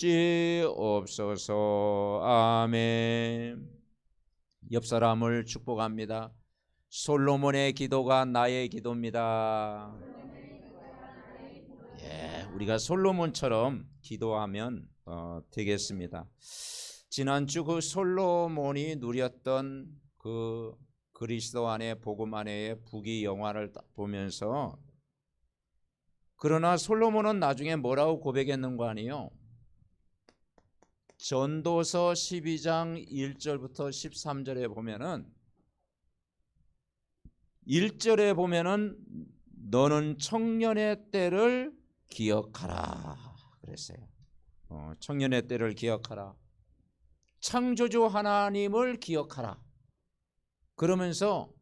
주옵소서. 아멘. 옆 사람을 축복합니다. 솔로몬의 기도가 나의 기도입니다. 예, 우리가 솔로몬처럼 기도하면 되겠습니다. 지난주 그 솔로몬이 누렸던 그 그리스도 안에 복음 안에의 부귀영화를 보면서, 그러나 솔로몬은 나중에 뭐라고 고백했는 거 아니에요? 전도서 12장 1절부터 13절에 보면은, 1절에 보면은 너는 청년의 때를 기억하라 그랬어요. 청년의 때를 기억하라. 창조주 하나님을 기억하라. 그러면서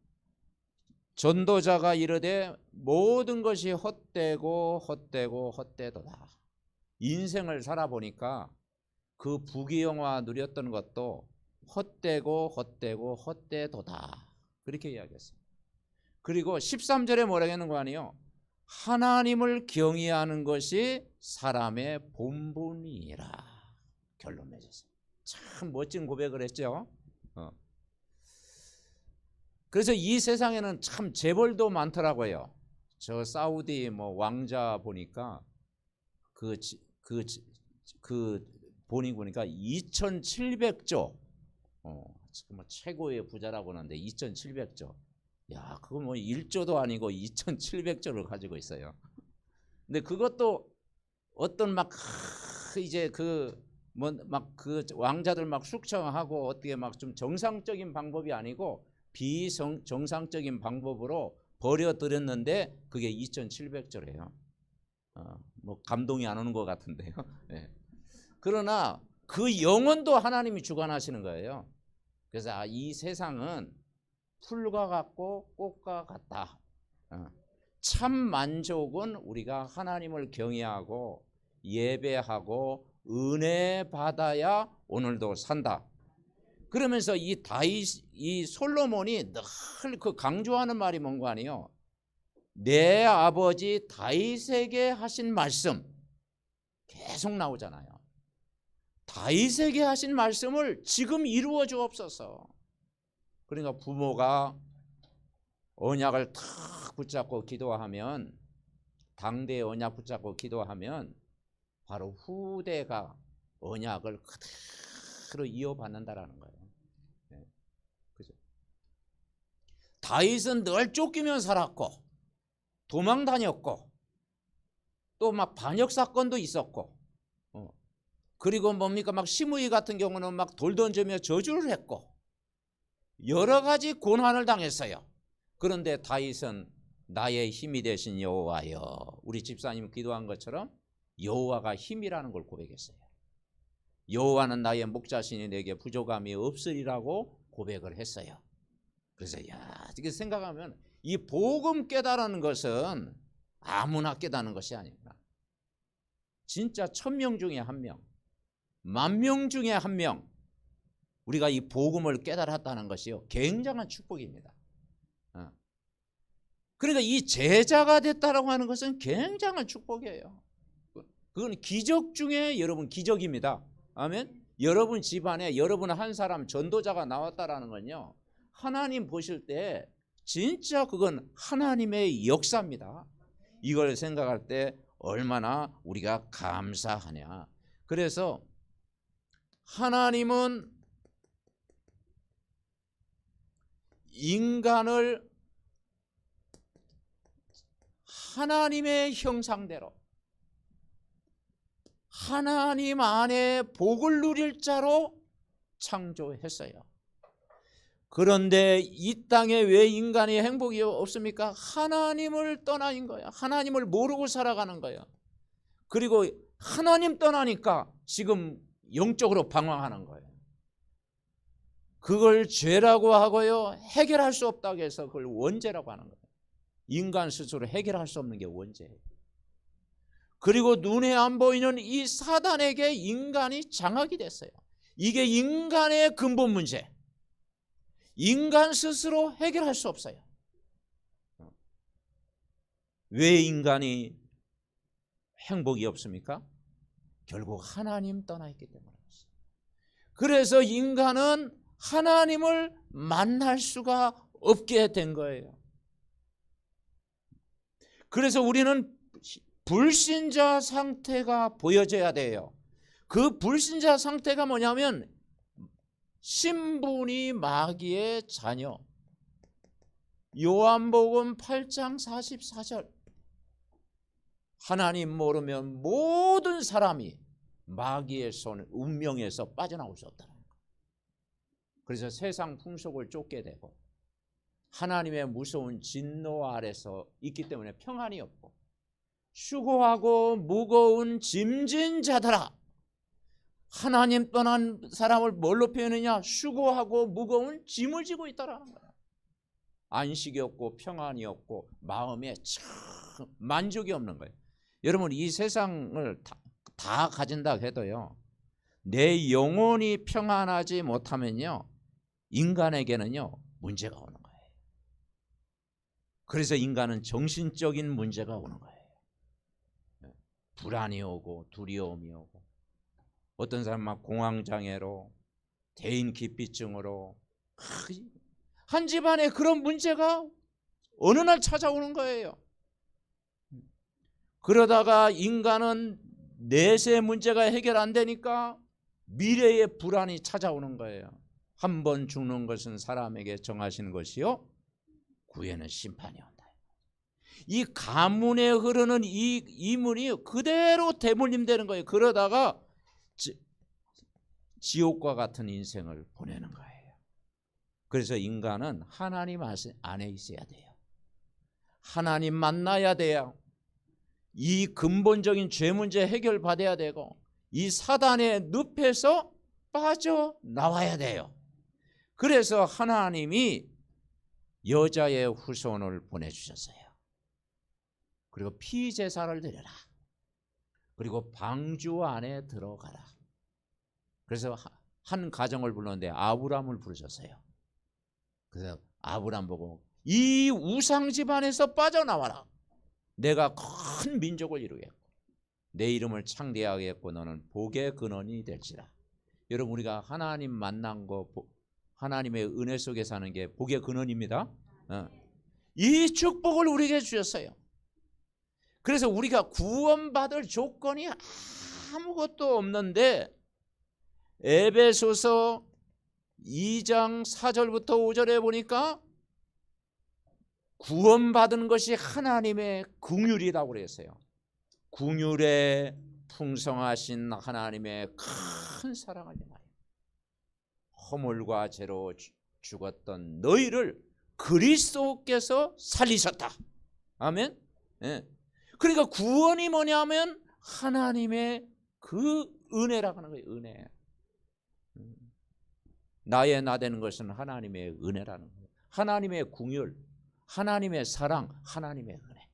전도자가 이르되 모든 것이 헛되고 헛되고 헛되도다. 인생을 살아보니까 그 부귀영화 누렸던 것도 헛되고 헛되고 헛되도다. 그렇게 이야기했어요. 그리고 13절에 뭐라고 하는 거 아니에요? 하나님을 경외하는 것이 사람의 본분이라 결론 맺었어요. 참 멋진 고백을 했죠. 그래서 이 세상에는 참 재벌도 많더라고요. 저 사우디 뭐 왕자 보니까 그 본인 보니까 2,700조, 정말 최고의 부자라고 하는데 2,700조. 야, 그거 뭐 1조도 아니고 2,700조를 가지고 있어요. 근데 그것도 어떤 막 이제 그 왕자들 막 숙청하고 어떻게 막 좀 정상적인 방법이 아니고 비정상적인 방법으로 버려들였는데 그게 2,700조래요. 뭐 감동이 안 오는 것 같은데요. 네. 그러나 그 영혼도 하나님이 주관하시는 거예요. 그래서 이 세상은 풀과 같고 꽃과 같다. 참 만족은 우리가 하나님을 경외하고 예배하고 은혜 받아야 오늘도 산다. 그러면서 이 솔로몬이 늘 그 강조하는 말이 뭔 거 아니에요? 내 아버지 다윗에게 하신 말씀 계속 나오잖아요. 다윗에게 하신 말씀을 지금 이루어 주옵소서. 그러니까 부모가 언약을 탁 붙잡고 기도하면, 당대의 언약 붙잡고 기도하면 바로 후대가 언약을 그대로 이어받는다라는 거예요. 네. 그죠? 다윗은 늘 쫓기면 살았고 도망 다녔고 또 막 반역 사건도 있었고, 그리고 뭡니까 막 시므이 같은 경우는 막 돌 던지며 저주를 했고 여러 가지 고난을 당했어요. 그런데 다윗은 나의 힘이 되신 여호와여, 우리 집사님 기도한 것처럼 여호와가 힘이라는 걸 고백했어요. 여호와는 나의 목자시니 내게 부족함이 없으리라고 고백을 했어요. 그래서 이렇게 생각하면 이 복음 깨달은 것은 아무나 깨닫는 것이 아닙니다. 진짜 1,000명 중에 1명, 10,000명 중에 1명, 우리가 이 복음을 깨달았다는 것이요 굉장한 축복입니다. 그러니까 이 제자가 됐다라고 하는 것은 굉장한 축복이에요. 그건 기적 중에 여러분 기적입니다. 아멘. 여러분 집안에 여러분 한 사람 전도자가 나왔다라는 건요, 하나님 보실 때 진짜 그건 하나님의 역사입니다. 이걸 생각할 때 얼마나 우리가 감사하냐. 그래서 하나님은 인간을 하나님의 형상대로 하나님 안에 복을 누릴 자로 창조했어요. 그런데 이 땅에 왜 인간이 행복이 없습니까? 하나님을 떠나는 거예요. 하나님을 모르고 살아가는 거예요. 그리고 하나님 떠나니까 지금 영적으로 방황하는 거예요. 그걸 죄라고 하고요, 해결할 수 없다고 해서 그걸 원죄라고 하는 거예요. 인간 스스로 해결할 수 없는 게 원죄예요. 그리고 눈에 안 보이는 이 사단에게 인간이 장악이 됐어요. 이게 인간의 근본 문제. 인간 스스로 해결할 수 없어요. 왜 인간이 행복이 없습니까? 결국 하나님 떠나 있기 때문에. 그래서 인간은 하나님을 만날 수가 없게 된 거예요. 그래서 우리는 불신자 상태가 보여져야 돼요. 그 불신자 상태가 뭐냐면 신분이 마귀의 자녀. 요한복음 8장 44절. 하나님 모르면 모든 사람이 마귀의 손, 운명에서 빠져나올 수 없다는 거예요. 그래서 세상 풍속을 쫓게 되고 하나님의 무서운 진노 아래서 있기 때문에 평안이 없고, 수고하고 무거운 짐진 자들아. 하나님 떠난 사람을 뭘로 표현하냐? 수고하고 무거운 짐을 지고 있다라는 거예요. 안식이 없고 평안이 없고 마음에 참 만족이 없는 거예요. 여러분, 이 세상을 다 가진다 해도요, 내 영혼이 평안하지 못하면요, 인간에게는요 문제가 오는 거예요. 그래서 인간은 정신적인 문제가 오는 거예요. 불안이 오고 두려움이 오고, 어떤 사람은 막 공황장애로, 대인기피증으로, 한 집안에 그런 문제가 어느 날 찾아오는 거예요. 그러다가 인간은 내세 문제가 해결 안 되니까 미래의 불안이 찾아오는 거예요. 한 번 죽는 것은 사람에게 정하시는 것이요, 후에는 심판이 온다. 이 가문에 흐르는 이 이문이 그대로 대물림되는 거예요. 그러다가 지옥과 같은 인생을 보내는 거예요. 그래서 인간은 하나님 안에 있어야 돼요. 하나님 만나야 돼요. 이 근본적인 죄 문제 해결받아야 되고, 이 사단의 늪에서 빠져나와야 돼요. 그래서 하나님이 여자의 후손을 보내주셨어요. 그리고 피제사를 드려라. 그리고 방주 안에 들어가라. 그래서 한 가정을 불렀는데 아브람을 부르셨어요. 그래서 아브람 보고 이 우상 집안에서 빠져나와라. 내가 큰 민족을 이루겠고 내 이름을 창대하겠고 너는 복의 근원이 될지라. 여러분, 우리가 하나님 만난 거, 하나님의 은혜 속에 사는 게 복의 근원입니다. 이 축복을 우리에게 주셨어요. 그래서 우리가 구원받을 조건이 아무것도 없는데, 에베소서 2장 4절부터 5절에 보니까 구원받은 것이 하나님의 긍휼이라고 그랬어요. 긍휼에 풍성하신 하나님의 큰 사랑을 말이에요. 허물과 죄로 죽었던 너희를 그리스도께서 살리셨다. 아멘. 네. 그러니까 구원이 뭐냐면 하나님의 그 은혜라고 하는 거예요. 은혜. 나의 나 되는 것은 하나님의 은혜라는 거예요. 하나님의 긍휼, 하나님의 사랑, 하나님의 은혜.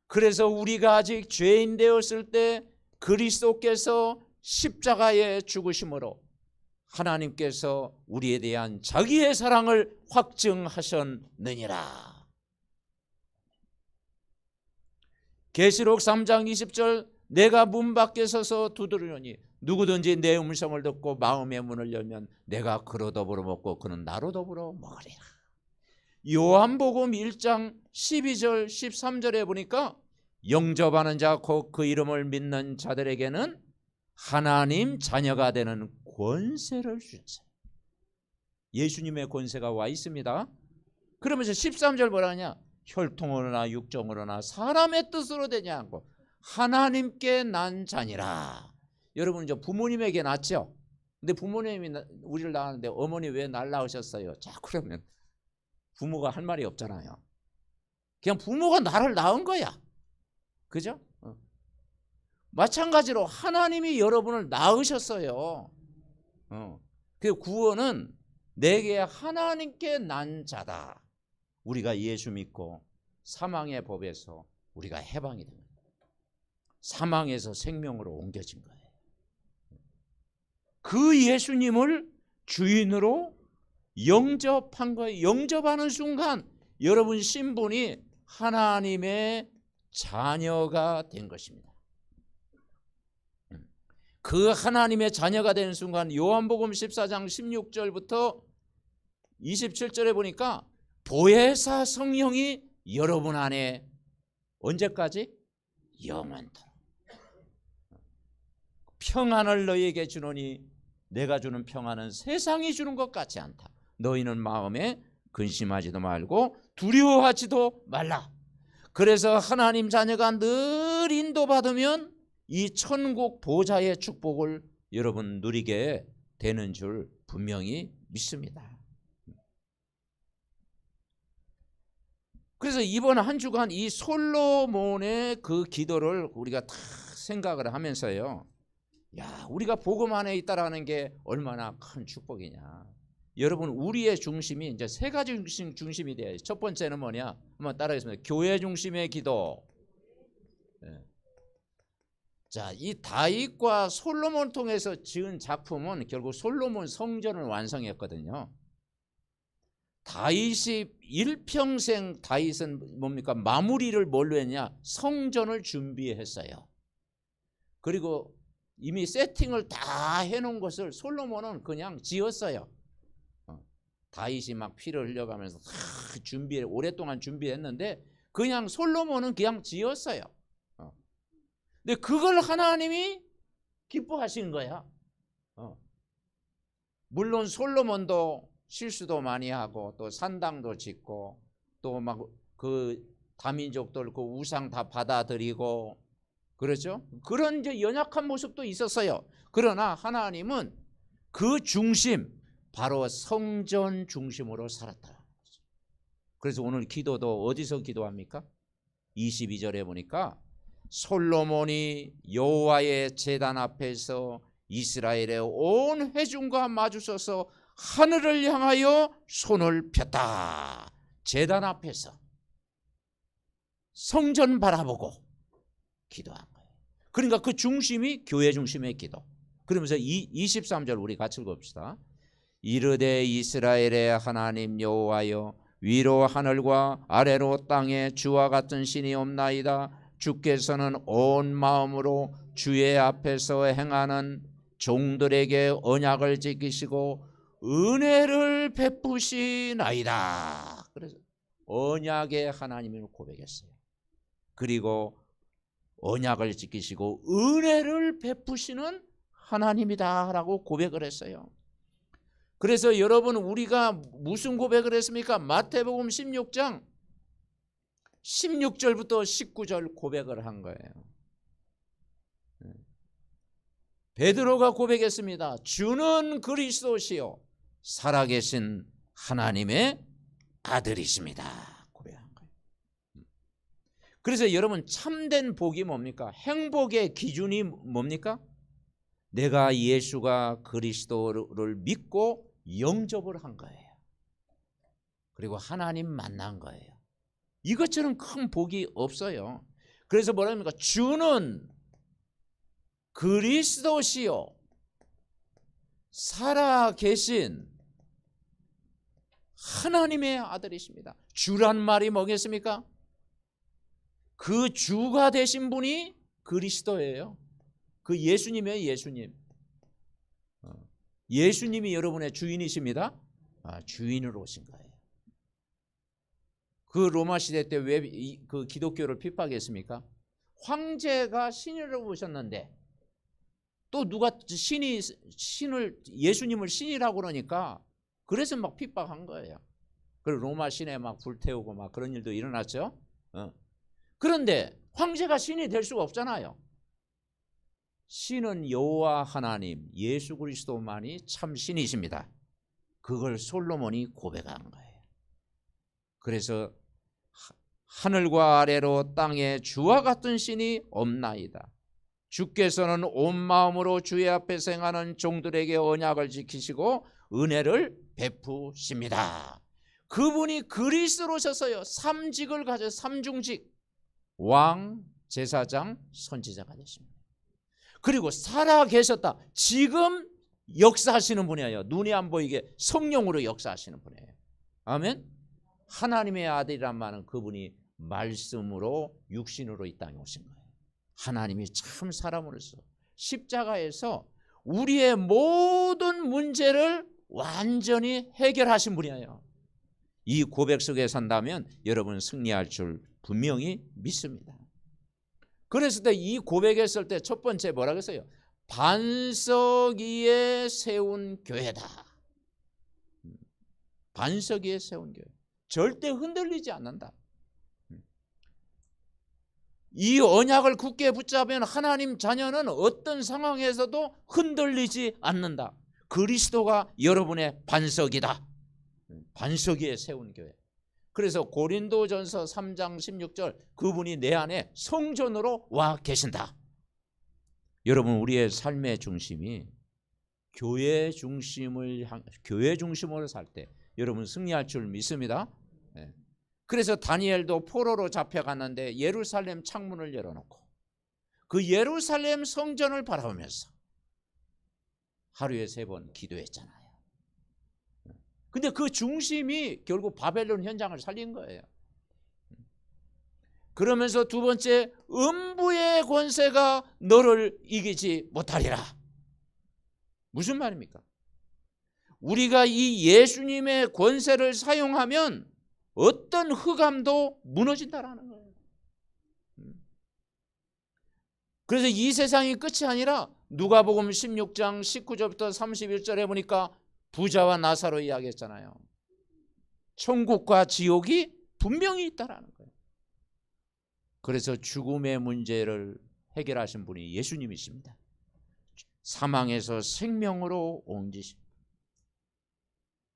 그래서 우리가 아직 죄인 되었을 때 그리스도께서 십자가에 죽으심으로 하나님께서 우리에 대한 자기의 사랑을 확증하셨느니라. 계시록 3장 20절, 내가 문 밖에 서서 두드리노니 누구든지 내 음성을 듣고 마음의 문을 열면 내가 그로 더불어 먹고 그는 나로 더불어 먹으리라. 요한복음 1장 12절 13절에 보니까 영접하는 자 곧 그 이름을 믿는 자들에게는 하나님 자녀가 되는 권세를 주셨어요. 예수님의 권세가 와 있습니다. 그러면서 13절 뭐라 하냐? 혈통으로나 육정으로나 사람의 뜻으로 되지 않고 하나님께 난 자니라. 여러분, 저 부모님에게 낳죠? 근데 부모님이 우리를 낳았는데 어머니 왜 날 낳으셨어요? 자, 그러면 부모가 할 말이 없잖아요. 그냥 부모가 나를 낳은 거야. 그죠? 마찬가지로 하나님이 여러분을 낳으셨어요. 그 구원은 내게 하나님께 난 자다. 우리가 예수 믿고 사망의 법에서 우리가 해방이 됩니다. 사망에서 생명으로 옮겨진 거예요. 그 예수님을 주인으로 영접한 거예요. 영접하는 순간 여러분 신분이 하나님의 자녀가 된 것입니다. 그 하나님의 자녀가 되는 순간 요한복음 14장 16절부터 27절에 보니까 보혜사 성령이 여러분 안에 언제까지? 영원토록 평안을 너희에게 주노니 내가 주는 평안은 세상이 주는 것 같지 않다. 너희는 마음에 근심하지도 말고 두려워하지도 말라. 그래서 하나님 자녀가 늘 인도받으면 이 천국 보좌의 축복을 여러분 누리게 되는 줄 분명히 믿습니다. 그래서 이번 한 주간 이 솔로몬의 그 기도를 우리가 다 생각을 하면서요, 야, 우리가 복음 안에 있다라는 게 얼마나 큰 축복이냐. 여러분, 우리의 중심이 이제 세 가지 중심이 돼요. 첫 번째는 뭐냐? 한번 따라하겠습니다. 교회 중심의 기도. 네. 자, 이 다윗과 솔로몬 통해서 지은 작품은 결국 솔로몬 성전을 완성했거든요. 다윗이 일평생 다윗은 뭡니까? 마무리를 뭘로 했냐? 성전을 준비했어요. 그리고 이미 세팅을 다 해놓은 것을 솔로몬은 그냥 지었어요. 다윗이 막 피를 흘려가면서 오랫동안 준비했는데 그냥 솔로몬은 그냥 지었어요. 근데 그걸 하나님이 기뻐하시는 거야. 물론 솔로몬도 실수도 많이 하고 또 산당도 짓고 또 막 그 다민족들 그 우상 다 받아들이고 그렇죠? 그런 이제 연약한 모습도 있었어요. 그러나 하나님은 그 중심 바로 성전 중심으로 살았다. 그래서 오늘 기도도 어디서 기도합니까? 22절에 보니까 솔로몬이 여호와의 제단 앞에서 이스라엘의 온 회중과 마주서서 하늘을 향하여 손을 폈다. 제단 앞에서 성전 바라보고 기도한 거예요. 그러니까 그 중심이 교회 중심의 기도. 그러면서 23절 우리 같이 읽읍시다. 이르되 이스라엘의 하나님 여호와여, 위로 하늘과 아래로 땅에 주와 같은 신이 없나이다. 주께서는 온 마음으로 주의 앞에서 행하는 종들에게 언약을 지키시고 은혜를 베푸시나이다. 그래서 언약의 하나님을 고백했어요. 그리고 언약을 지키시고 은혜를 베푸시는 하나님이다라고 고백을 했어요. 그래서 여러분, 우리가 무슨 고백을 했습니까? 마태복음 16장 16절부터 19절 고백을 한 거예요. 베드로가 고백했습니다. 주는 그리스도시요 살아계신 하나님의 아들이십니다. 고백한 거예요. 그래서 여러분, 참된 복이 뭡니까? 행복의 기준이 뭡니까? 내가 예수가 그리스도를 믿고 영접을 한 거예요. 그리고 하나님 만난 거예요. 이것처럼 큰 복이 없어요. 그래서 뭐라 합니까? 주는 그리스도시요 살아계신 하나님의 아들이십니다. 주란 말이 뭐겠습니까? 그 주가 되신 분이 그리스도예요. 그 예수님이에요. 예수님. 예수님이 여러분의 주인이십니다. 주인으로 오신 거예요. 그 로마 시대 때 왜 그 기독교를 핍박했습니까? 황제가 신이라고 오셨는데 또 누가 예수님을 신이라고 그러니까 그래서 막 핍박한 거예요. 그리고 로마 시내 막 불태우고 막 그런 일도 일어났죠. 그런데 황제가 신이 될 수가 없잖아요. 신은 여호와 하나님 예수 그리스도만이 참 신이십니다. 그걸 솔로몬이 고백한 거예요. 그래서 하늘과 아래로 땅에 주와 같은 신이 없나이다. 주께서는 온 마음으로 주의 앞에서 행하는 종들에게 언약을 지키시고 은혜를 베푸십니다. 그분이 그리스도로 오셔서요, 삼직을 가져 삼중직, 왕, 제사장, 선지자가 되십니다. 그리고 살아계셨다. 지금 역사하시는 분이에요. 눈이 안 보이게 성령으로 역사하시는 분이에요. 아멘. 하나님의 아들이란 말은 그분이 말씀으로 육신으로 이 땅에 오신 거예요. 하나님이 참 사람으로서 십자가에서 우리의 모든 문제를 완전히 해결하신 분이에요. 이 고백 속에 산다면 여러분 승리할 줄 분명히 믿습니다. 그랬을 때 이 고백했을 때 첫 번째 뭐라고 했어요? 반석 위에 세운 교회다. 반석 위에 세운 교회. 절대 흔들리지 않는다. 이 언약을 굳게 붙잡으면 하나님 자녀는 어떤 상황에서도 흔들리지 않는다. 그리스도가 여러분의 반석이다. 반석 위에 세운 교회. 그래서 고린도전서 3장 16절 그분이 내 안에 성전으로 와 계신다. 여러분 우리의 삶의 중심이 교회 중심으로 살 때 여러분 승리할 줄 믿습니다. 그래서 다니엘도 포로로 잡혀갔는데 예루살렘 창문을 열어놓고 그 예루살렘 성전을 바라보면서 하루에 3번 기도했잖아요. 근데 그 중심이 결국 바벨론 현장을 살린 거예요. 그러면서 두 번째, 음부의 권세가 너를 이기지 못하리라. 무슨 말입니까? 우리가 이 예수님의 권세를 사용하면 어떤 흑암도 무너진다라는 거예요. 그래서 이 세상이 끝이 아니라 누가복음 16장 19절부터 31절에 보니까 부자와 나사로 이야기했잖아요. 천국과 지옥이 분명히 있다라는 거예요. 그래서 죽음의 문제를 해결하신 분이 예수님이십니다. 사망에서 생명으로 옮기신 분,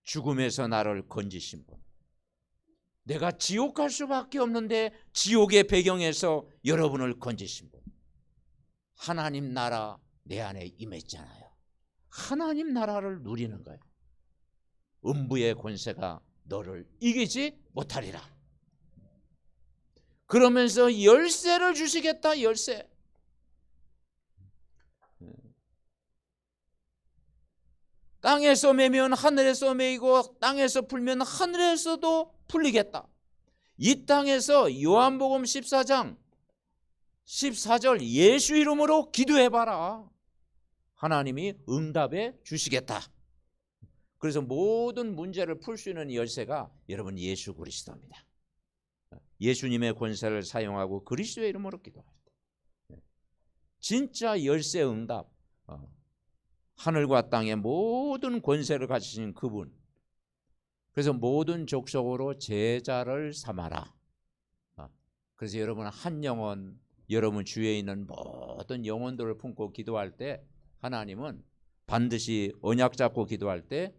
죽음에서 나를 건지신 분, 내가 지옥 갈 수밖에 없는데 지옥의 배경에서 여러분을 건지신 분, 하나님 나라 내 안에 임했잖아요. 하나님 나라를 누리는 거예요. 음부의 권세가 너를 이기지 못하리라. 그러면서 열쇠를 주시겠다. 열쇠. 땅에서 매면 하늘에서 매이고 땅에서 풀면 하늘에서도 풀리겠다. 이 땅에서 요한복음 14장 14절 예수 이름으로 기도해봐라. 하나님이 응답해 주시겠다. 그래서 모든 문제를 풀 수 있는 열쇠가 여러분 예수 그리스도입니다. 예수님의 권세를 사용하고 그리스도의 이름으로 기도할 때 진짜 열쇠 응답, 하늘과 땅의 모든 권세를 가지신 그분, 그래서 모든 족속으로 제자를 삼아라. 그래서 여러분 한 영혼, 여러분 주위에 있는 모든 영혼들을 품고 기도할 때 하나님은 반드시 언약 잡고 기도할 때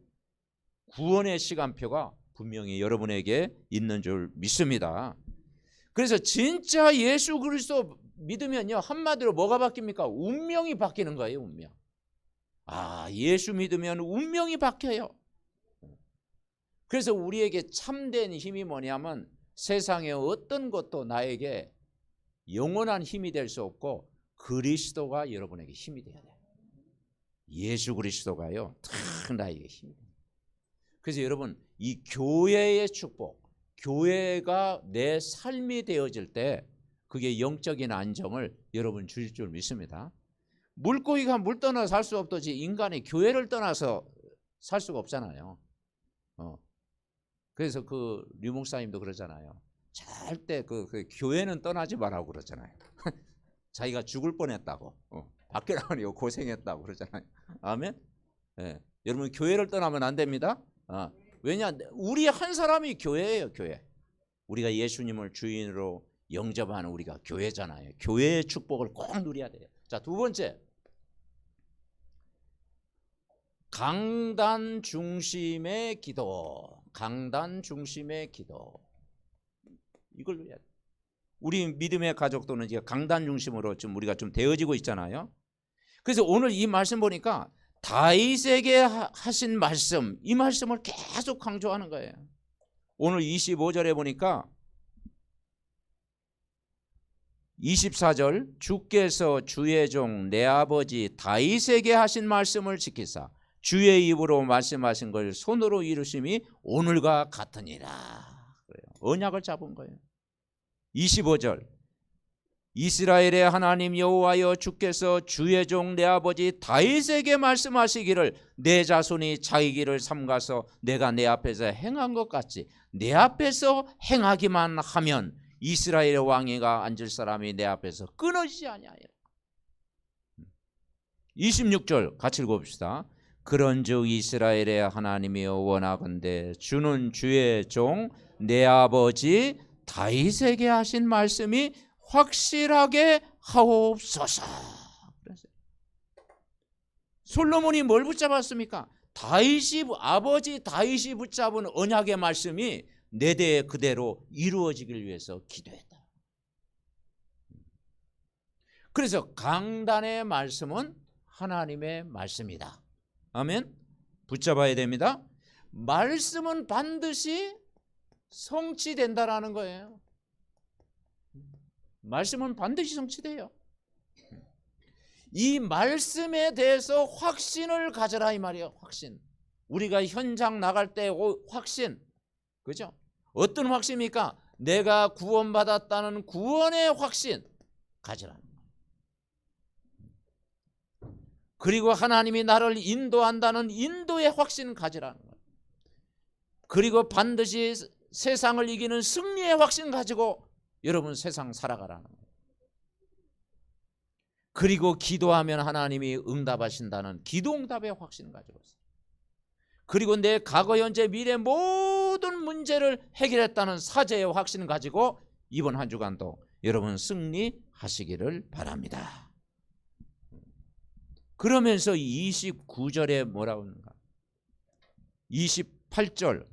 구원의 시간표가 분명히 여러분에게 있는 줄 믿습니다. 그래서 진짜 예수 그리스도 믿으면요, 한마디로 뭐가 바뀝니까? 운명이 바뀌는 거예요. 운명. 예수 믿으면 운명이 바뀌어요. 그래서 우리에게 참된 힘이 뭐냐면 세상의 어떤 것도 나에게 영원한 힘이 될 수 없고 그리스도가 여러분에게 힘이 돼야 돼요. 예수 그리스도가요 탁 나에게 힘이 돼요. 그래서 여러분 이 교회의 축복, 교회가 내 삶이 되어질 때 그게 영적인 안정을 여러분 주실 줄 믿습니다. 물고기가 물 떠나 살 수 없듯이 인간이 교회를 떠나서 살 수가 없잖아요. 그래서 그 류 목사님도 그러잖아요. 절대 그 교회는 떠나지 말라고 그러잖아요. 자기가 죽을 뻔했다고, 밖에 나가니까 고생했다고 그러잖아요. 아멘. 네. 여러분 교회를 떠나면 안 됩니다. 왜냐, 우리 한 사람이 교회예요. 교회. 우리가 예수님을 주인으로 영접하는 우리가 교회잖아요. 교회의 축복을 꼭 누려야 돼요. 자, 두 번째, 강단 중심의 기도. 강단 중심의 기도. 이걸 누려야 돼요. 우리 믿음의 가족들은 이제 강단 중심으로 좀 우리가 좀 되어지고 있잖아요. 그래서 오늘 이 말씀 보니까 다윗에게 하신 말씀, 이 말씀을 계속 강조하는 거예요. 오늘 25절에 보니까 24절, 주께서 주의 종 내 아버지 다윗에게 하신 말씀을 지키사 주의 입으로 말씀하신 걸 손으로 이루심이 오늘과 같으니라. 그래요. 언약을 잡은 거예요. 25절, 이스라엘의 하나님 여호와여 주께서 주의 종 내 아버지 다윗에게 말씀하시기를 내 자손이 자기 길을 삼가서 내가 내 앞에서 행한 것 같이 내 앞에서 행하기만 하면 이스라엘의 왕위가 앉을 사람이 내 앞에서 끊어지지 아니하리라. 26절 같이 읽어봅시다. 그런즉 이스라엘의 하나님이여 원하건대 주는 주의 종 내 아버지 다윗에게 하신 말씀이 확실하게 하옵소서. 솔로몬이 뭘 붙잡았습니까? 아버지 다윗이 붙잡은 언약의 말씀이 내 대에 그대로 이루어지길 위해서 기도했다. 그래서 강단의 말씀은 하나님의 말씀이다. 아멘. 붙잡아야 됩니다. 말씀은 반드시 성취된다라는 거예요. 말씀은 반드시 성취돼요. 이 말씀에 대해서 확신을 가져라 이 말이에요. 확신. 우리가 현장 나갈 때 확신, 그죠? 어떤 확신입니까? 내가 구원받았다는 구원의 확신 가져라는 거예요. 그리고 하나님이 나를 인도한다는 인도의 확신 가지라는 거예요. 그리고 반드시 세상을 이기는 승리의 확신 가지고 여러분 세상 살아가라는 거예요. 그리고 기도하면 하나님이 응답하신다는 기도응답의 확신 가지고 있어요. 그리고 내 과거, 현재, 미래 모든 문제를 해결했다는 사죄의 확신 가지고 이번 한 주간도 여러분 승리하시기를 바랍니다. 그러면서 29절에 뭐라고 하는가? 28절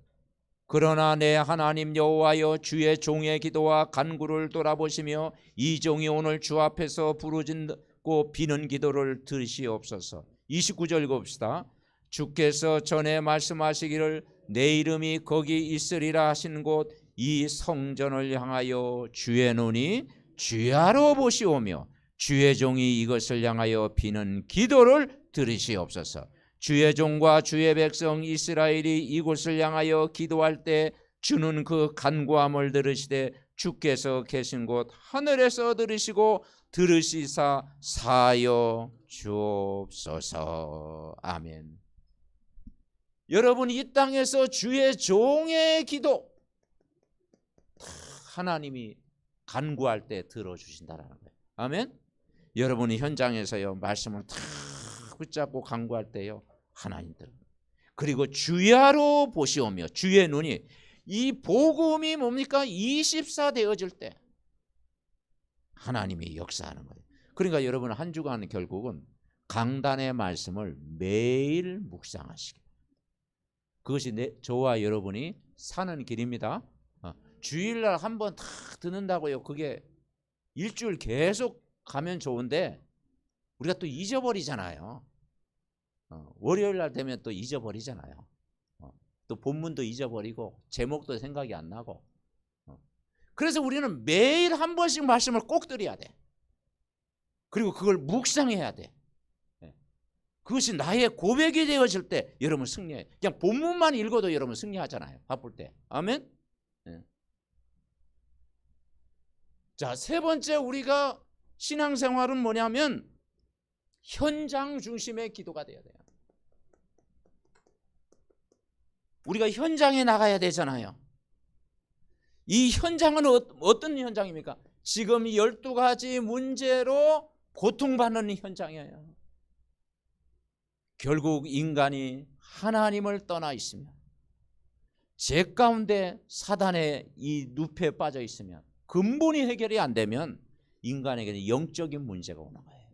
그러나 내 하나님 여호와여 주의 종의 기도와 간구를 돌아보시며 이 종이 오늘 주 앞에서 부르짖고 비는 기도를 들으시옵소서. 29절 읽어봅시다. 주께서 전에 말씀하시기를 내 이름이 거기 있으리라 하신 곳 이 성전을 향하여 주의 눈이 주야로 보시오며 주의 종이 이것을 향하여 비는 기도를 들으시옵소서. 주의 종과 주의 백성 이스라엘이 이곳을 향하여 기도할 때 주는 그 간구함을 들으시되 주께서 계신 곳 하늘에서 들으시고 들으시사 사하여 주옵소서. 아멘. 여러분 이 땅에서 주의 종의 기도 하나님이 간구할 때 들어주신다라는 거예요. 아멘. 여러분이 현장에서요 말씀을 다 붙잡고 간구할 때요 하나님 들어. 그리고 주야로 보시오며 주의 눈이 이 복음이 뭡니까? 24 되어질 때 하나님이 역사하는 거예요. 그러니까 여러분 한 주간 결국은 강단의 말씀을 매일 묵상하시기. 그것이 저와 여러분이 사는 길입니다. 주일날 한번 다 듣는다고요. 그게 일주일 계속 가면 좋은데 우리가 또 잊어버리잖아요. 월요일날 되면 또 잊어버리잖아요. 또 본문도 잊어버리고 제목도 생각이 안 나고. 그래서 우리는 매일 한 번씩 말씀을 꼭 드려야 돼. 그리고 그걸 묵상해야 돼. 그것이 나의 고백이 되어질 때 여러분 승리해. 그냥 본문만 읽어도 여러분 승리하잖아요. 바쁠 때. 아멘. 자, 세 번째 우리가 신앙생활은 뭐냐면 현장 중심의 기도가 돼야 돼요. 우리가 현장에 나가야 되잖아요. 이 현장은 어떤 현장입니까? 지금 12가지 문제로 고통받는 현장이에요. 결국 인간이 하나님을 떠나 있으면 죄 가운데 사단의 이 늪에 빠져 있으면 근본이 해결이 안 되면 인간에게는 영적인 문제가 오는 거예요.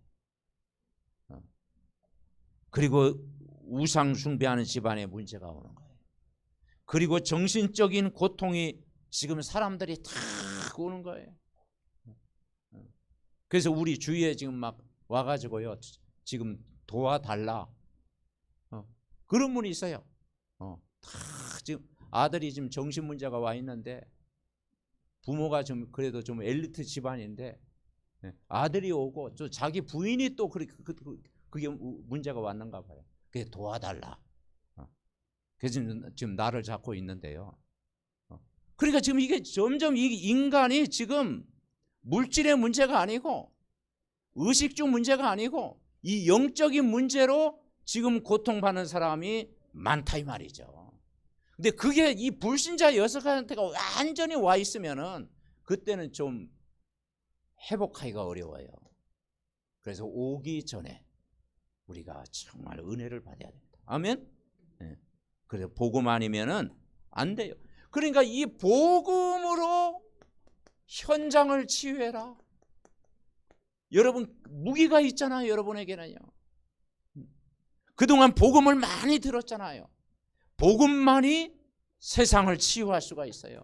그리고 우상 숭배하는 집안에 문제가 오는 거예요. 그리고 정신적인 고통이 지금 사람들이 다 오는 거예요. 그래서 우리 주위에 지금 막 와가지고요 지금 도와달라 그런 분이 있어요. 다 지금 아들이 지금 정신 문제가 와 있는데 부모가 좀 그래도 좀 엘리트 집안인데 아들이 오고 또 자기 부인이 또 그게 문제가 왔는가 봐요. 그게 도와달라. 그래서 지금 나를 잡고 있는데요. 그러니까 지금 이게 점점 이 인간이 지금 물질의 문제가 아니고 의식주 문제가 아니고 이 영적인 문제로 지금 고통받는 사람이 많다 이 말이죠. 근데 그게 이 불신자 여성한테가 완전히 와 있으면은 그때는 좀 회복하기가 어려워요. 그래서 오기 전에 우리가 정말 은혜를 받아야 됩니다. 아멘? 네. 그래서 복음 아니면은 안 돼요. 그러니까 이 복음으로 현장을 치유해라. 여러분 무기가 있잖아요. 여러분에게는요. 그동안 복음을 많이 들었잖아요. 복음만이 세상을 치유할 수가 있어요.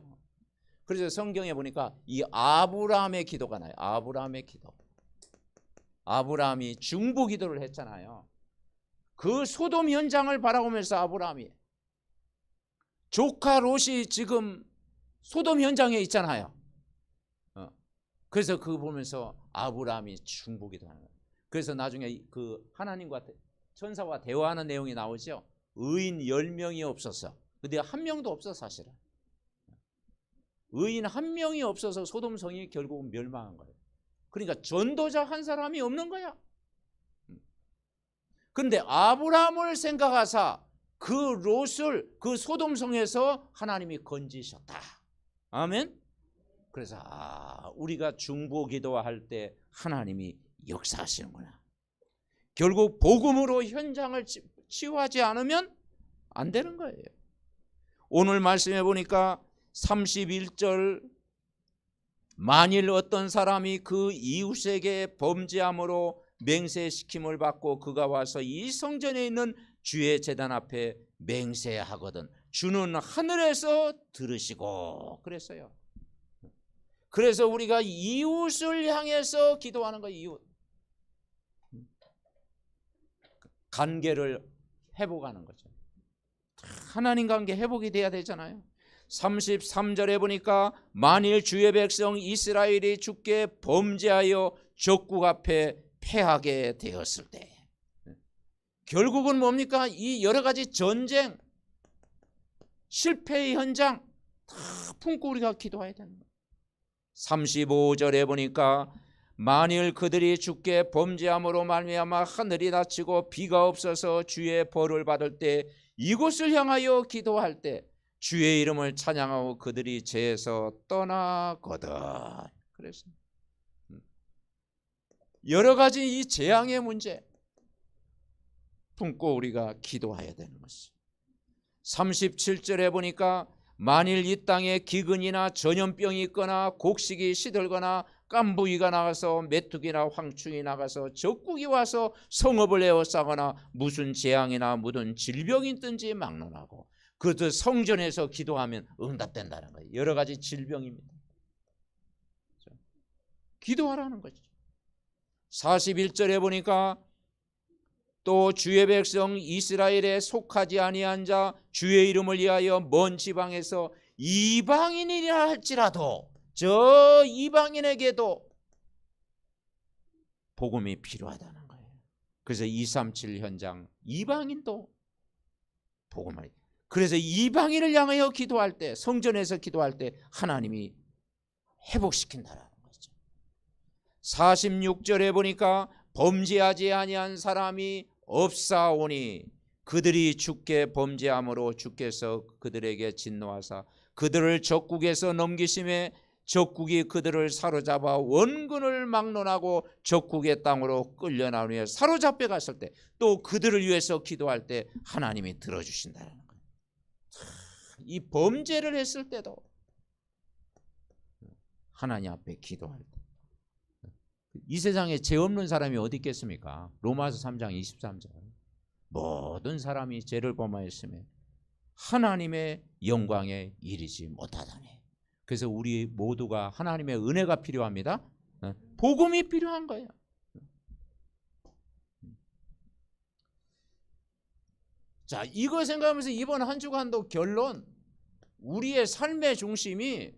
그래서 성경에 보니까 이 아브라함의 기도가 나요. 아브라함의 기도. 아브라함이 중보 기도를 했잖아요. 그 소돔 현장을 바라보면서 아브라함이 조카 롯이 지금 소돔 현장에 있잖아요. 그래서 그거 보면서 아브라함이 중보 기도하는 거예요. 그래서 나중에 그 하나님과 천사와 대화하는 내용이 나오죠. 의인 10명이 없었어. 근데 한 명도 없어 사실은. 의인 한 명이 없어서 소돔성이 결국은 멸망한 거예요. 그러니까 전도자 한 사람이 없는 거야. 그런데 아브라함을 생각하사 그 롯을 그 소돔성에서 하나님이 건지셨다. 아멘. 그래서 우리가 중보 기도할 때 하나님이 역사하시는구나. 결국 복음으로 현장을 치유하지 않으면 안 되는 거예요. 오늘 말씀해 보니까 31절 만일 어떤 사람이 그 이웃에게 범죄함으로 맹세시킴을 받고 그가 와서 이 성전에 있는 주의 제단 앞에 맹세하거든 주는 하늘에서 들으시고 그랬어요. 그래서 우리가 이웃을 향해서 기도하는 거예요. 이웃 관계를 회복하는 거죠. 하나님 관계 회복이 돼야 되잖아요. 33절에 보니까 만일 주의 백성 이스라엘이 주께 범죄하여 적국 앞에 패하게 되었을 때 결국은 뭡니까? 이 여러 가지 전쟁 실패의 현장 다 품고 우리가 기도해야 되는 거예요. 35절에 보니까 만일 그들이 주께 범죄함으로 말미암아 하늘이 닫히고 비가 없어서 주의 벌을 받을 때 이곳을 향하여 기도할 때 주의 이름을 찬양하고 그들이 죄에서 떠나거든. 그래서 여러 가지 이 재앙의 문제 품고 우리가 기도해야 되는 것이. 37절에 보니까 만일 이 땅에 기근이나 전염병이 있거나 곡식이 시들거나 깐부기가 나가서 메뚜기나 황충이 나가서 적국이 와서 성읍을 에워싸거나 무슨 재앙이나 무슨 질병이 있든지 막론하고 그것도 성전에서 기도하면 응답된다는 거예요. 여러 가지 질병입니다. 기도하라는 거죠. 41절에 보니까 또 주의 백성 이스라엘에 속하지 아니한 자 주의 이름을 위하여 먼 지방에서 이방인이라 할지라도 저 이방인에게도 복음이 필요하다는 거예요. 그래서 237 현장 이방인도 복음을 그래서 이방인을 향하여 기도할 때 성전에서 기도할 때 하나님이 회복시킨다라는 거죠. 46절에 보니까 범죄하지 아니한 사람이 없사오니 그들이 주께 범죄함으로 주께서 그들에게 진노하사 그들을 적국에서 넘기심에 적국이 그들을 사로잡아 원군을 막론하고 적국의 땅으로 끌려나오며 사로잡혀 갔을 때 또 그들을 위해서 기도할 때 하나님이 들어주신다는 거예요. 이 범죄를 했을 때도 하나님 앞에 기도할 때 이 세상에 죄 없는 사람이 어디 있겠습니까? 로마서 3장 23절 모든 사람이 죄를 범하였으며 하나님의 영광에 이르지 못하다니. 그래서 우리 모두가 하나님의 은혜가 필요합니다. 복음이 필요한 거예요. 자, 이거 생각하면서 이번 한 주간도 결론 우리의 삶의 중심이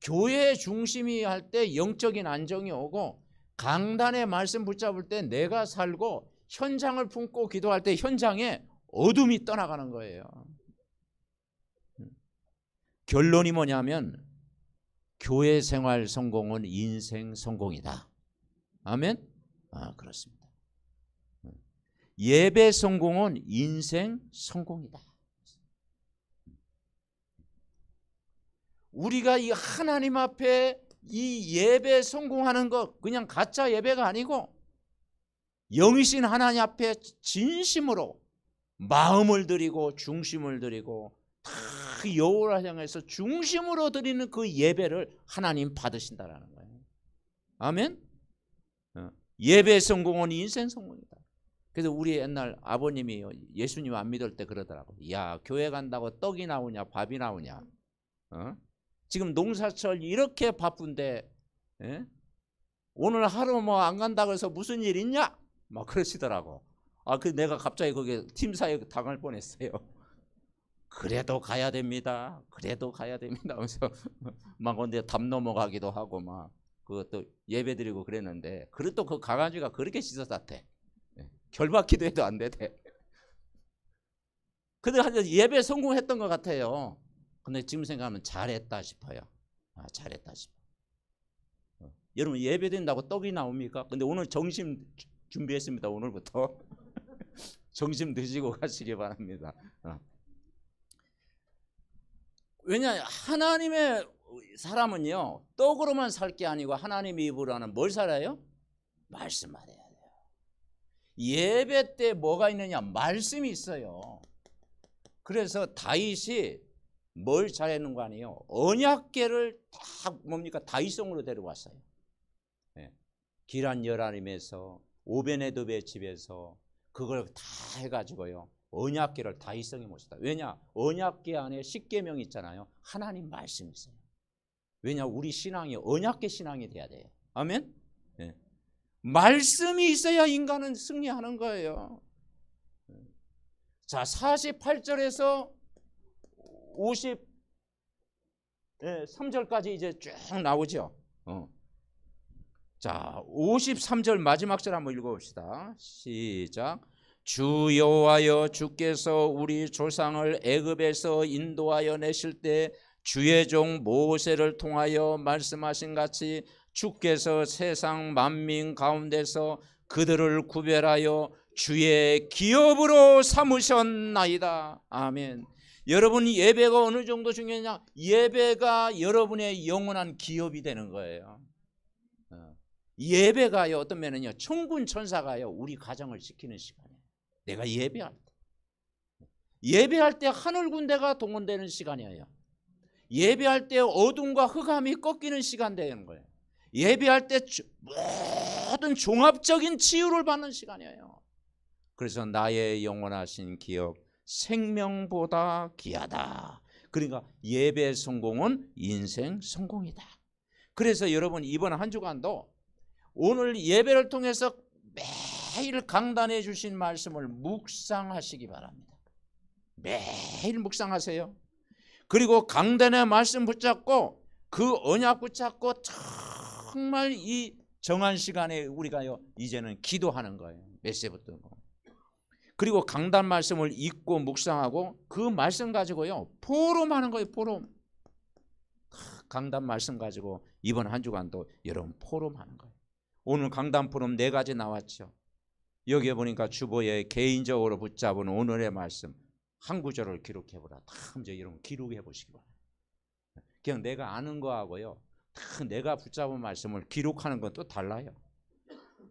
교회 중심이 할 때 영적인 안정이 오고 강단의 말씀 붙잡을 때 내가 살고 현장을 품고 기도할 때 현장에 어둠이 떠나가는 거예요. 결론이 뭐냐면 교회 생활 성공은 인생 성공이다. 아멘? 그렇습니다. 예배 성공은 인생 성공이다. 우리가 이 하나님 앞에 이 예배 성공하는 것 그냥 가짜 예배가 아니고 영이신 하나님 앞에 진심으로 마음을 드리고 중심을 드리고 다 여호와를 향해서 중심으로 드리는 그 예배를 하나님 받으신다라는 거예요. 아멘? 예배 성공은 인생 성공이다. 그래서 우리 옛날 아버님이 예수님 안 믿을 때 그러더라고. 야, 교회 간다고 떡이 나오냐 밥이 나오냐. 지금 농사철 이렇게 바쁜데 오늘 하루 뭐 안 간다고 해서 무슨 일 있냐? 막 그러시더라고. 그 내가 갑자기 거기에 팀사에 당할 뻔했어요. 그래도 가야 됩니다. 그래도 가야 됩니다. 그래서 막 언제 담 넘어가기도 하고 막 그것도 예배드리고 그랬는데 그래도 그 강아지가 그렇게 짖었대. 결박기도 해도 안 되대. 근데 예배 성공했던 것 같아요. 근데 지금 생각하면 잘했다 싶어요. 잘했다 싶어. 여러분 예배 드린다고 떡이 나옵니까? 근데 오늘 점심 준비했습니다. 오늘부터 점심 드시고 가시기 바랍니다. 왜냐 하나님의 사람은요 떡으로만 살 게 아니고 하나님의 입으로 하는 뭘 살아요? 말씀 말해야 돼요. 예배 때 뭐가 있느냐? 말씀이 있어요. 그래서 다윗이 뭘 잘했는 거 아니에요? 언약궤를 다 뭡니까? 다윗성으로 데려왔어요. 기란 여라림에서 오베네돔의 집에서 그걸 다 해가지고요 언약궤를 다윗성에 모셨다. 왜냐? 언약궤 안에 십계명이 있잖아요. 하나님 말씀이 있어요. 왜냐? 우리 신앙이 언약궤 신앙이 돼야 돼요. 아멘? 말씀이 있어야 인간은 승리하는 거예요. 자, 48절에서 53절까지 이제 쭉 나오죠. 자, 53절 마지막 절 한번 읽어봅시다. 시작. 주 여호와여, 주께서 우리 조상을 애굽에서 인도하여 내실 때 주의 종 모세를 통하여 말씀하신 같이 주께서 세상 만민 가운데서 그들을 구별하여 주의 기업으로 삼으셨나이다. 아멘. 여러분 예배가 어느 정도 중요하냐? 예배가 여러분의 영원한 기업이 되는 거예요. 예배가요 어떤 면은요 천군 천사가요 우리 가정을 지키는 시간이에요. 내가 예배할 때 하늘 군대가 동원되는 시간이에요. 예배할 때 어둠과 흑암이 꺾이는 시간 되는 거예요. 예배할 때 모든 종합적인 치유를 받는 시간이에요. 그래서 나의 영원하신 기업 생명보다 귀하다. 그러니까 예배 성공은 인생 성공이다. 그래서 여러분 이번 한 주간도 오늘 예배를 통해서 매일 강단해 주신 말씀을 묵상하시기 바랍니다. 매일 묵상하세요. 그리고 강단의 말씀 붙잡고 그 언약 붙잡고 정말 이 정한 시간에 우리가요 이제는 기도하는 거예요. 몇 시부터. 그리고 강단 말씀을 읽고 묵상하고 그 말씀 가지고요 포럼하는 거예요. 포럼. 강단 말씀 가지고 이번 한 주간도 여러분 포럼하는 거예요. 오늘 강단 포럼 4가지 나왔죠. 여기에 보니까 주보에 개인적으로 붙잡은 오늘의 말씀 한 구절을 기록해보라. 다 이제 여러분 기록해 보시기 바랍니다. 그냥 내가 아는 거하고요 다 내가 붙잡은 말씀을 기록하는 건 또 달라요.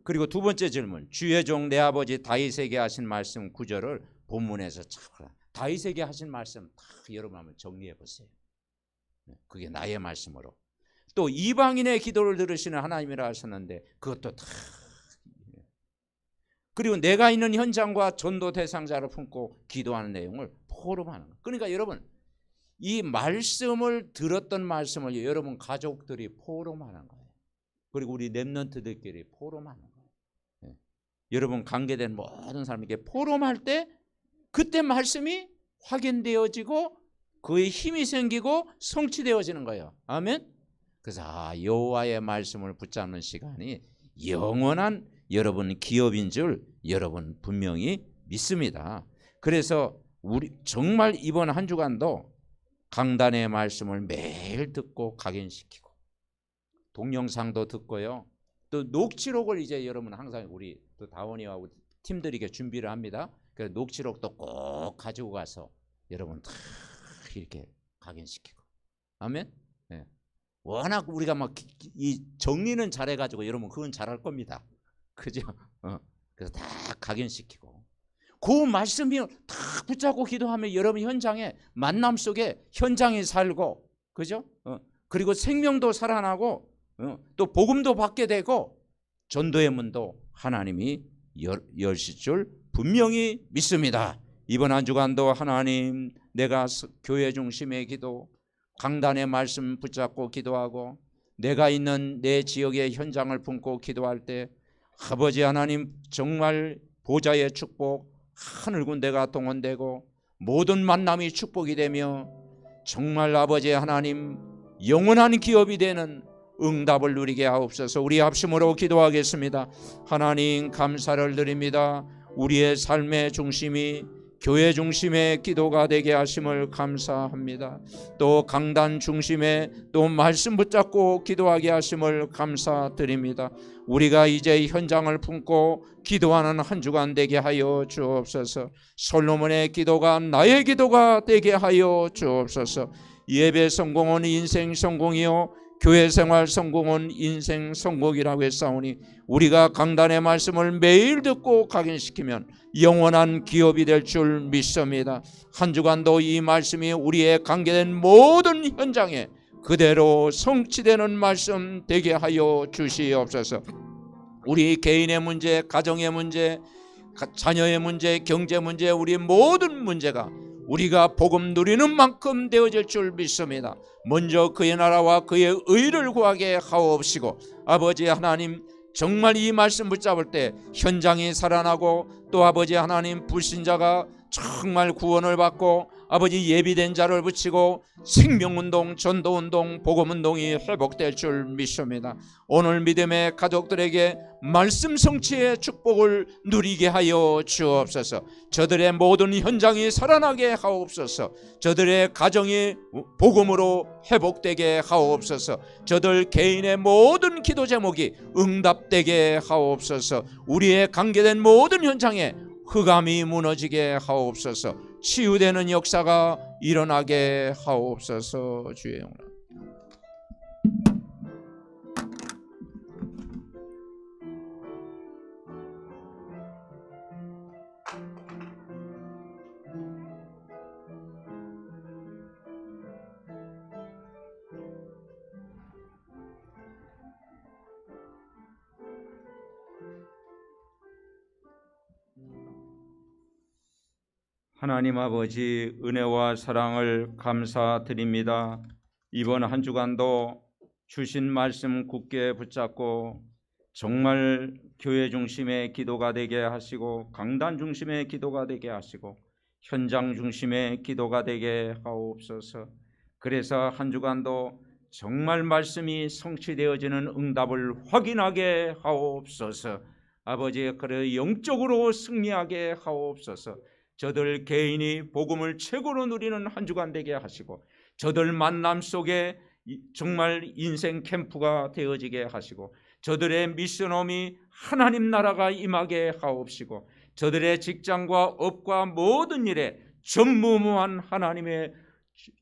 그리고 두 번째 질문, 주의 종 내 아버지 다윗에게 하신 말씀 9절을 본문에서 찾아라. 다윗에게 하신 말씀 다 여러분 한번 정리해 보세요. 그게 나의 말씀으로. 또 이방인의 기도를 들으시는 하나님이라 하셨는데 그것도 다. 그리고 내가 있는 현장과 전도 대상자를 품고 기도하는 내용을 포럼하는 거예요. 그러니까 여러분 이 말씀을 들었던 말씀을 여러분 가족들이 포럼하는 거예요. 그리고 우리 렘넌트들끼리 포럼하는 거예요. 여러분 관계된 모든 사람에게 포럼할 때 그때 말씀이 확인되어지고 그의 힘이 생기고 성취되어지는 거예요. 아멘. 그래서 여호와의 말씀을 붙잡는 시간이 영원한 여러분 기업인 줄 여러분 분명히 믿습니다. 그래서 우리 정말 이번 한 주간도 강단의 말씀을 매일 듣고 각인시키고 동영상도 듣고요. 또 녹취록을 이제 여러분 항상 우리 또 다원이와 우리 팀들이 이렇게 준비를 합니다. 그래서 녹취록도 꼭 가지고 가서 여러분 다 이렇게 각인시키고. 아멘. 네. 워낙 우리가 막 이 정리는 잘해가지고 여러분 그건 잘할 겁니다. 그죠? 그래서 다 각인시키고 그 말씀이 다 붙잡고 기도하면 여러분 현장에 만남 속에 현장이 살고, 그죠? 그리고 생명도 살아나고 또 복음도 받게 되고 전도의 문도 하나님이 열실 줄 분명히 믿습니다. 이번 한 주간도 하나님, 내가 교회 중심의 기도, 강단의 말씀 붙잡고 기도하고 내가 있는 내 지역의 현장을 품고 기도할 때 아버지 하나님 정말 보좌의 축복, 하늘 군대가 동원되고 모든 만남이 축복이 되며 정말 아버지 하나님 영원한 기업이 되는 응답을 누리게 하옵소서. 우리 합심으로 기도하겠습니다. 하나님 감사를 드립니다. 우리의 삶의 중심이 교회 중심의 기도가 되게 하심을 감사합니다. 또 강단 중심의 또 말씀 붙잡고 기도하게 하심을 감사드립니다. 우리가 이제 현장을 품고 기도하는 한 주간 되게 하여 주옵소서. 솔로몬의 기도가 나의 기도가 되게 하여 주옵소서. 예배 성공은 인생 성공이요 교회 생활 성공은 인생 성공이라고 했사오니 우리가 강단의 말씀을 매일 듣고 각인시키면 영원한 기업이 될 줄 믿습니다. 한 주간도 이 말씀이 우리의 관계된 모든 현장에 그대로 성취되는 말씀 되게 하여 주시옵소서. 우리 개인의 문제, 가정의 문제, 자녀의 문제, 경제 문제, 우리 모든 문제가 우리가 복음 누리는 만큼 되어질 줄 믿습니다. 먼저 그의 나라와 그의 의를 구하게 하옵시고 아버지 하나님 정말 이 말씀 붙잡을 때 현장이 살아나고 또 아버지 하나님 불신자가 정말 구원을 받고 아버지 예비된 자를 붙이고 생명운동, 전도운동, 복음운동이 회복될 줄 믿습니다. 오늘 믿음의 가족들에게 말씀 성취의 축복을 누리게 하여 주옵소서. 저들의 모든 현장이 살아나게 하옵소서. 저들의 가정이 복음으로 회복되게 하옵소서. 저들 개인의 모든 기도 제목이 응답되게 하옵소서. 우리의 관계된 모든 현장에 흑암이 무너지게 하옵소서. 치유되는 역사가 일어나게 하옵소서. 주의 영광. 하나님 아버지 은혜와 사랑을 감사드립니다. 이번 한 주간도 주신 말씀 굳게 붙잡고 정말 교회 중심의 기도가 되게 하시고 강단 중심의 기도가 되게 하시고 현장 중심의 기도가 되게 하옵소서. 그래서 한 주간도 정말 말씀이 성취되어지는 응답을 확인하게 하옵소서. 아버지 그래 영적으로 승리하게 하옵소서. 저들 개인이 복음을 최고로 누리는 한 주간 되게 하시고 저들 만남 속에 정말 인생 캠프가 되어지게 하시고 저들의 미션홈이 하나님 나라가 임하게 하옵시고 저들의 직장과 업과 모든 일에 전무후무한 하나님의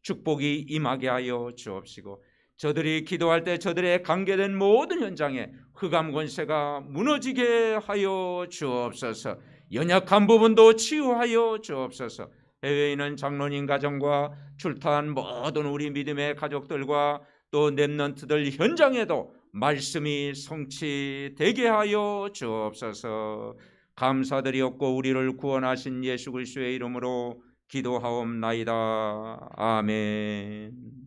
축복이 임하게 하여 주옵시고 저들이 기도할 때 저들의 관계된 모든 현장에 흑암 권세가 무너지게 하여 주옵소서. 연약한 부분도 치유하여 주옵소서. 해외에 있는 장로님 가정과 출타한 모든 우리 믿음의 가족들과 또 렘넌트들 현장에도 말씀이 성취되게 하여 주옵소서. 감사드리옵고 우리를 구원하신 예수 그리스도의 이름으로 기도하옵나이다. 아멘.